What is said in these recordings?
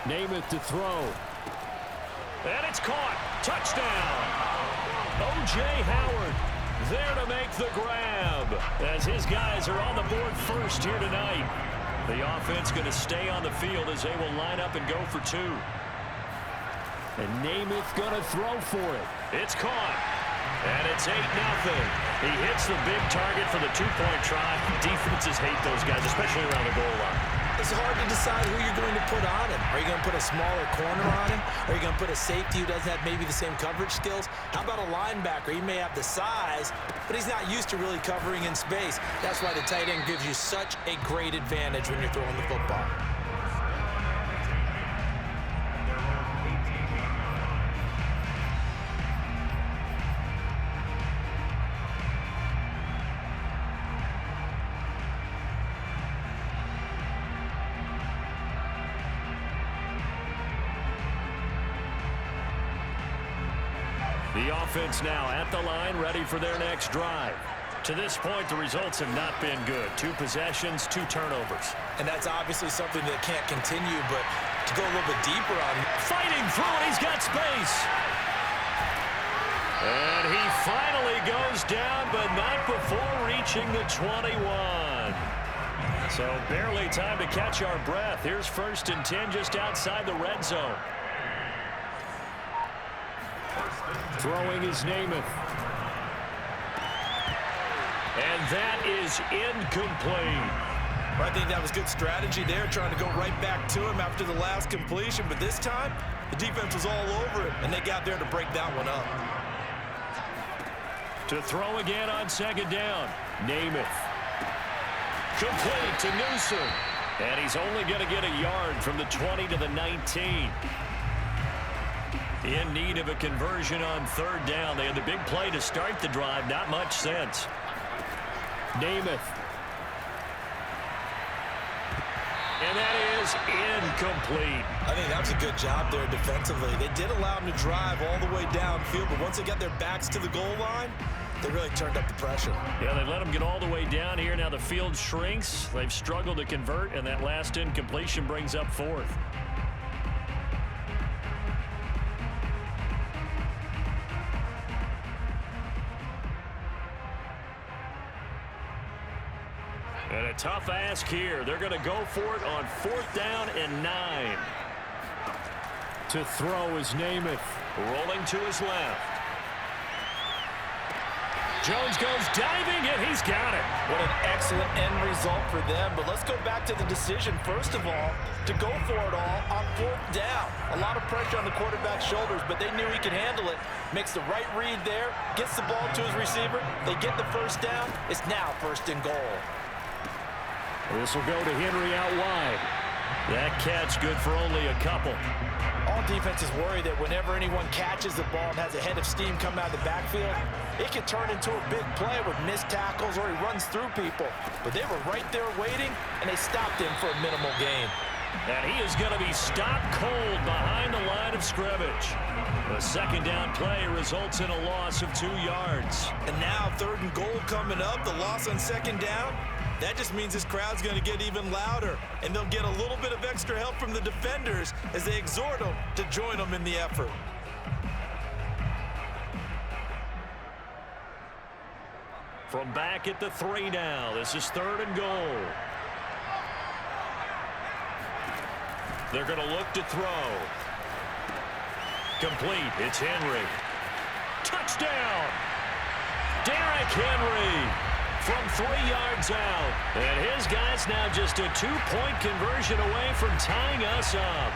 Namath to throw. And it's caught. Touchdown. O.J. Howard there to make the grab as his guys are on the board first here tonight. The offense going to stay on the field as they will line up and go for two. And Namath going to throw for it. It's caught. And it's 8-0. He hits the big target for the two-point try. Defenses hate those guys, especially around the goal line. It's hard to decide who you're going to put on him. Are you going to put a smaller corner on him? Are you going to put a safety who doesn't have maybe the same coverage skills? How about a linebacker? He may have the size, but he's not used to really covering in space. That's why the tight end gives you such a great advantage when you're throwing the football. The offense now at the line, ready for their next drive. To this point, the results have not been good. 2 possessions, 2 turnovers. And that's obviously something that can't continue, but to go a little bit deeper on... Fighting through it, he's got space. And he finally goes down, but not before reaching the 21. So barely time to catch our breath. Here's 1st and 10 just outside the red zone. Throwing is Namath. And that is incomplete. I think that was good strategy there, trying to go right back to him after the last completion. But this time, the defense was all over it, and they got there to break that one up. To throw again on 2nd down. Namath. Complete to Newsom. And he's only going to get a yard from the 20 to the 19. In need of a conversion on 3rd down. They had the big play to start the drive. Not much sense. Namath. And that is incomplete. I think that was a good job there defensively. They did allow him to drive all the way downfield, but once they got their backs to the goal line, they really turned up the pressure. Yeah, they let him get all the way down here. Now the field shrinks. They've struggled to convert, and that last incompletion brings up 4th. And a tough ask here. They're going to go for it on 4th down and 9. To throw is Namath. Rolling to his left. Jones goes diving, and he's got it. What an excellent end result for them. But let's go back to the decision, first of all, to go for it all on 4th down. A lot of pressure on the quarterback's shoulders, but they knew he could handle it. Makes the right read there, gets the ball to his receiver. They get the 1st down. It's now 1st and goal. This will go to Henry out wide. That catch good for only a couple. All defenses worry that whenever anyone catches the ball and has a head of steam come out of the backfield, it can turn into a big play with missed tackles or he runs through people. But they were right there waiting, and they stopped him for a minimal gain. And he is going to be stopped cold behind the line of scrimmage. The 2nd down play results in a loss of 2 yards. And now 3rd and goal coming up, the loss on 2nd down. That just means this crowd's going to get even louder, and they'll get a little bit of extra help from the defenders as they exhort them to join them in the effort. From back at the 3 now, this is 3rd and goal. They're going to look to throw. Complete. It's Henry. Touchdown! Derrick Henry from 3 yards out. And his guy's now just a 2-point conversion away from tying us up.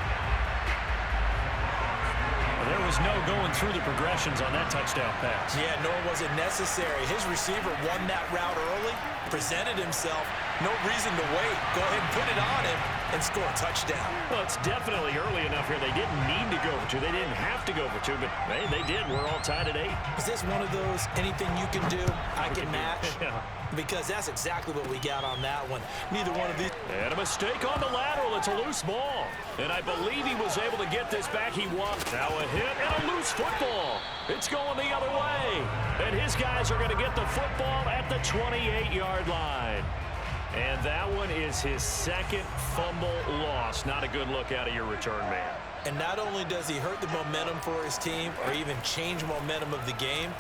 There was no going through the progressions on that touchdown pass. Yeah, nor was it necessary. His receiver won that route early, presented himself. No reason to wait. Go ahead and put it on him and score a touchdown. Well, it's definitely early enough here. They didn't need to go for 2. They didn't have to go for 2, but hey, they did. We're all tied at 8. Is this one of those anything you can do, I can match? Yeah. Because that's exactly what we got on that one. Neither one of these. And a mistake on the lateral. It's a loose ball. And I believe he was able to get this back. He won. Now a hit and a loose football. It's going the other way. And his guys are going to get the football at the 28-yard line. And that one is his second fumble loss. Not a good look out of your return man. And not only does he hurt the momentum for his team or even change momentum of the game,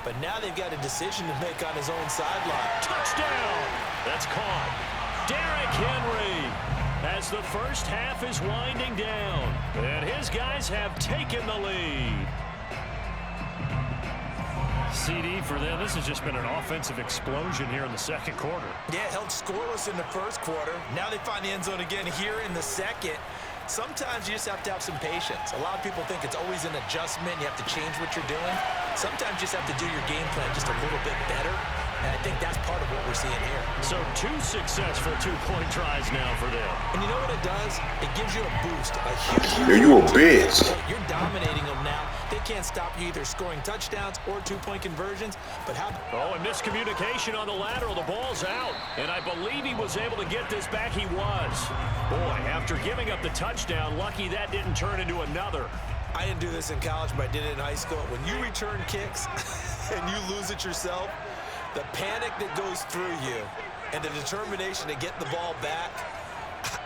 but now they've got a decision to make on his own sideline. Touchdown! That's caught. Derrick Henry as the first half is winding down. And his guys have taken the lead. CD for them. This has just been an offensive explosion here in the second quarter. Yeah, held scoreless in the first quarter. Now they find the end zone again here in the second. Sometimes you just have to have some patience. A lot of people think it's always an adjustment. You have to change what you're doing. Sometimes you just have to do your game plan just a little bit better. And I think that's part of what we're seeing here. So 2 successful two-point tries now for them. And you know what it does? It gives you a boost, a huge Are you a bitch? You're dominating them now. They can't stop you either scoring touchdowns or two-point conversions. But how... Oh, and miscommunication on the lateral. The ball's out. And I believe he was able to get this back. He was. Boy, after giving up the touchdown, lucky that didn't turn into another. I didn't do this in college, but I did it in high school. When you return kicks and you lose it yourself, the panic that goes through you and the determination to get the ball back,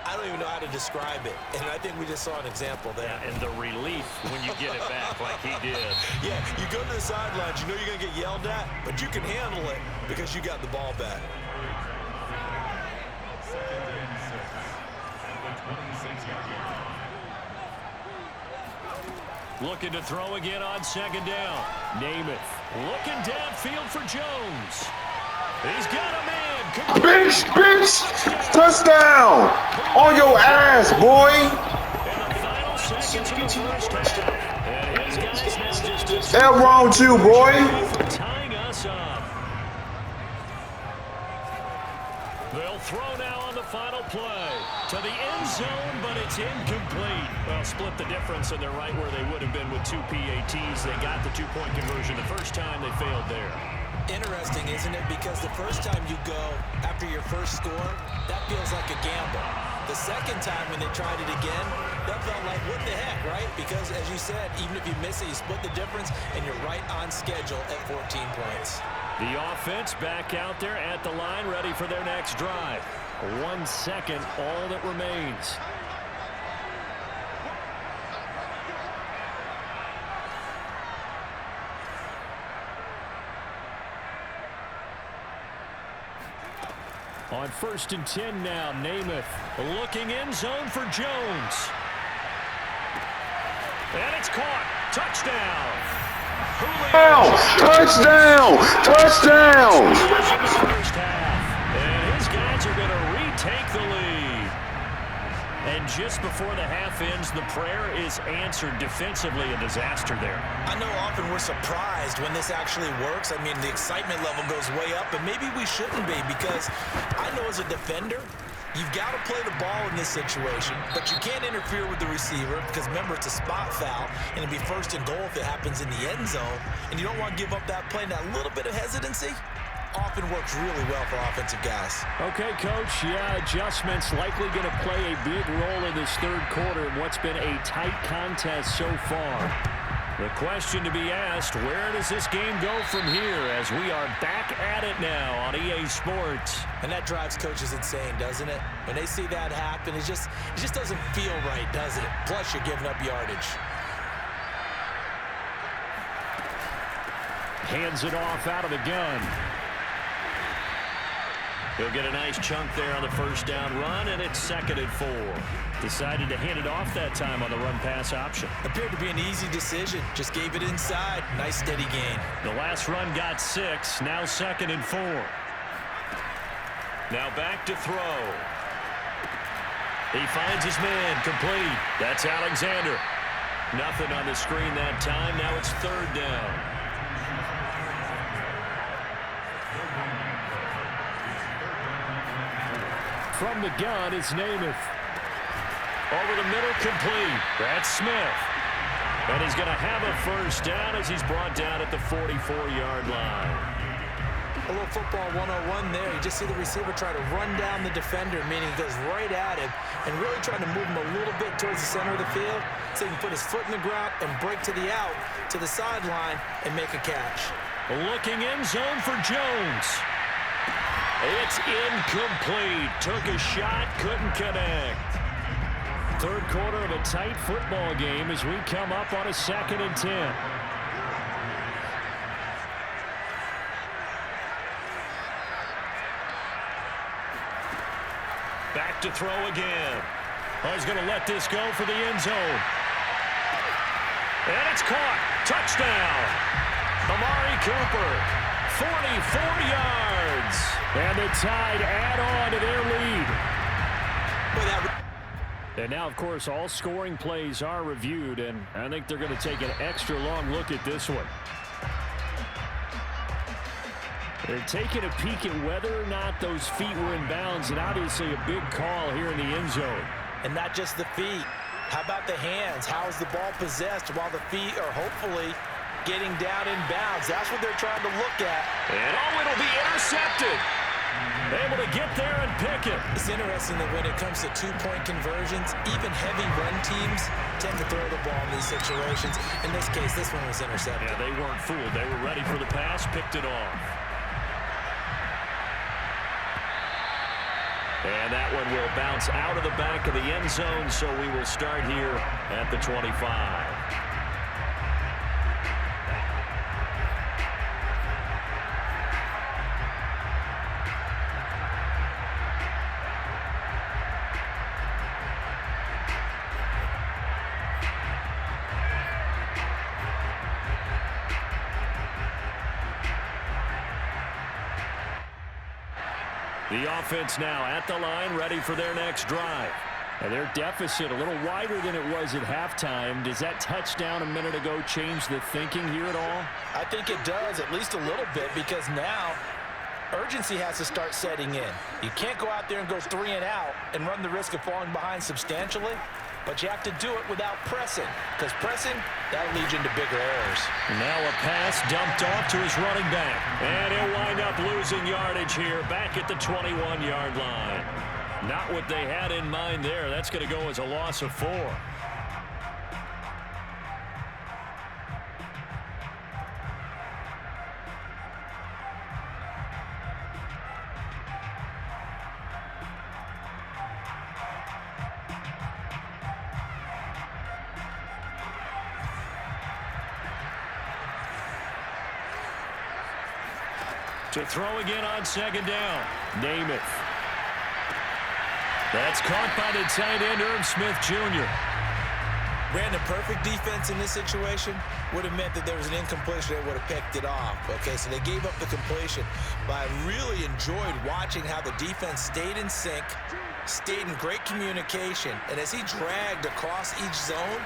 I don't even know how to describe it. And I think we just saw an example there. Yeah, and the relief when you get it back like he did. Yeah, you go to the sidelines, you know you're going to get yelled at, but you can handle it because you got the ball back. Looking to throw again on second down. Namath looking downfield for Jones. He's got a man. Bitch! Touchdown! On your ass, boy! In the final seconds of the first half. And his guys now just Hell wrong with you, boy? tying us up. They'll throw now on the final play. To the end zone, but it's incomplete. Well, split the difference, and they're right where they would have been with 2 PATs. They got the two-point conversion the first time. They failed there. Interesting, isn't it? Because the first time you go after your first score, that feels like a gamble. The second time when they tried it again, that felt like, what the heck, right? Because, as you said, even if you miss it, you split the difference, and you're right on schedule at 14 points. The offense back out there at the line, ready for their next drive. 1 second, all that remains. On 1st and 10 now, Namath looking end zone for Jones. And it's caught. Touchdown. Touchdown! Touchdown! First half. And his guys are going to retake the lead. And just before the half ends, the prayer is answered. Defensively, a disaster there. I know often we're surprised when this actually works. I mean, the excitement level goes way up, and maybe we shouldn't be, because I know as a defender, you've got to play the ball in this situation, but you can't interfere with the receiver because, remember, it's a spot foul, and it'd be 1st and goal if it happens in the end zone, and you don't want to give up that play. And that little bit of hesitancy often works really well for offensive guys. Okay, Coach, yeah, adjustments likely going to play a big role in this third quarter in what's been a tight contest so far. The question to be asked, where does this game go from here as we are back at it now on EA Sports? And that drives coaches insane, doesn't it? When they see that happen, it just doesn't feel right, does it? Plus, you're giving up yardage. Hands it off out of the gun. He'll get a nice chunk there on the first down run, and it's 2nd and 4. Decided to hand it off that time on the run-pass option. Appeared to be an easy decision. Just gave it inside. Nice, steady gain. The last run got 6. Now 2nd and 4. Now back to throw. He finds his man. Complete. That's Alexander. Nothing on the screen that time. Now it's 3rd down. From the gun, it's Namath. Over the middle, complete. That's Smith. And he's going to have a first down as he's brought down at the 44-yard line. A little football 101 there. You just see the receiver try to run down the defender, meaning he goes right at him and really trying to move him a little bit towards the center of the field so he can put his foot in the ground and break to the out, to the sideline, and make a catch. Looking end zone for Jones. It's incomplete. Took a shot, couldn't connect. Third quarter of a tight football game as we come up on a 2nd and 10. Back to throw again. Oh, he's going to let this go for the end zone. And it's caught. Touchdown. Amari Cooper. 44 yards. And the Tide add on to their lead. And now, of course, all scoring plays are reviewed, and I think they're going to take an extra long look at this one. They're taking a peek at whether or not those feet were in bounds, and obviously a big call here in the end zone. And not just the feet. How about the hands? How is the ball possessed while the feet are hopefully getting down in bounds? That's what they're trying to look at. And oh, it'll be intercepted. Able to get there and pick it. It's interesting that when it comes to two-point conversions, even heavy run teams tend to throw the ball in these situations. In this case, this one was intercepted. Yeah, they weren't fooled. They were ready for the pass, picked it off. And that one will bounce out of the back of the end zone, so we will start here at the 25. The offense now at the line, ready for their next drive. And their deficit a little wider than it was at halftime. Does that touchdown a minute ago change the thinking here at all? I think it does, at least a little bit, because now urgency has to start setting in. You can't go out there and go 3 and out and run the risk of falling behind substantially, but you have to do it without pressing, because pressing, that'll lead you into bigger errors. Now a pass dumped off to his running back, and he'll wind up losing yardage here back at the 21-yard line. Not what they had in mind there. That's going to go as a loss of 4. To throw again on 2nd down. Namath. That's caught by the tight end, Irv Smith Jr. Ran the perfect defense in this situation. Would have meant that there was an incompletion. They would have picked it off. Okay, so they gave up the completion. But I really enjoyed watching how the defense stayed in sync, stayed in great communication. And as he dragged across each zone,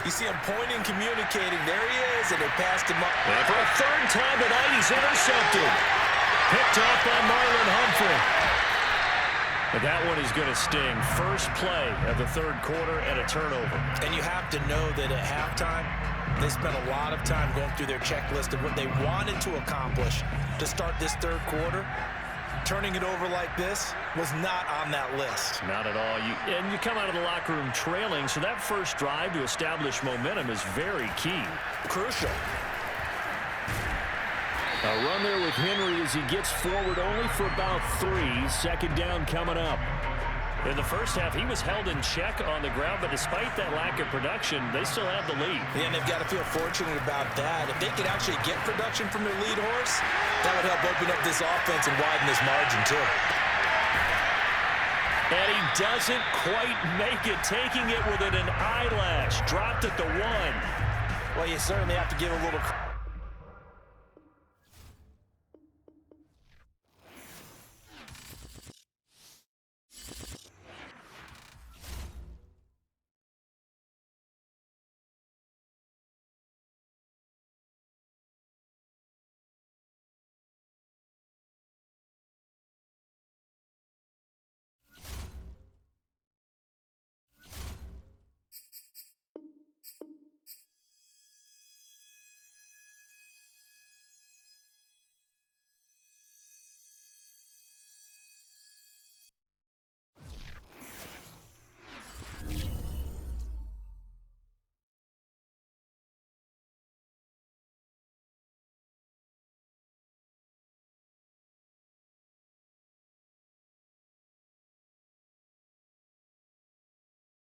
you see him pointing, communicating. There he is, and they passed him up. And for a 3rd time tonight, he's intercepted. Picked off by Marlon Humphrey. But that one is going to sting. First play of the 3rd quarter and a turnover. And you have to know that at halftime, they spent a lot of time going through their checklist of what they wanted to accomplish to start this 3rd quarter. Turning it over like this was not on that list. Not at all. And you come out of the locker room trailing, so that first drive to establish momentum is very key. Crucial. A run there with Henry as he gets forward only for about 3. 2nd down coming up. In the first half, he was held in check on the ground, but despite that lack of production, they still have the lead. Yeah, and they've got to feel fortunate about that. If they could actually get production from their lead horse, that would help open up this offense and widen this margin, too. And he doesn't quite make it, taking it within an eyelash. Dropped at the 1. Well, you certainly have to give a little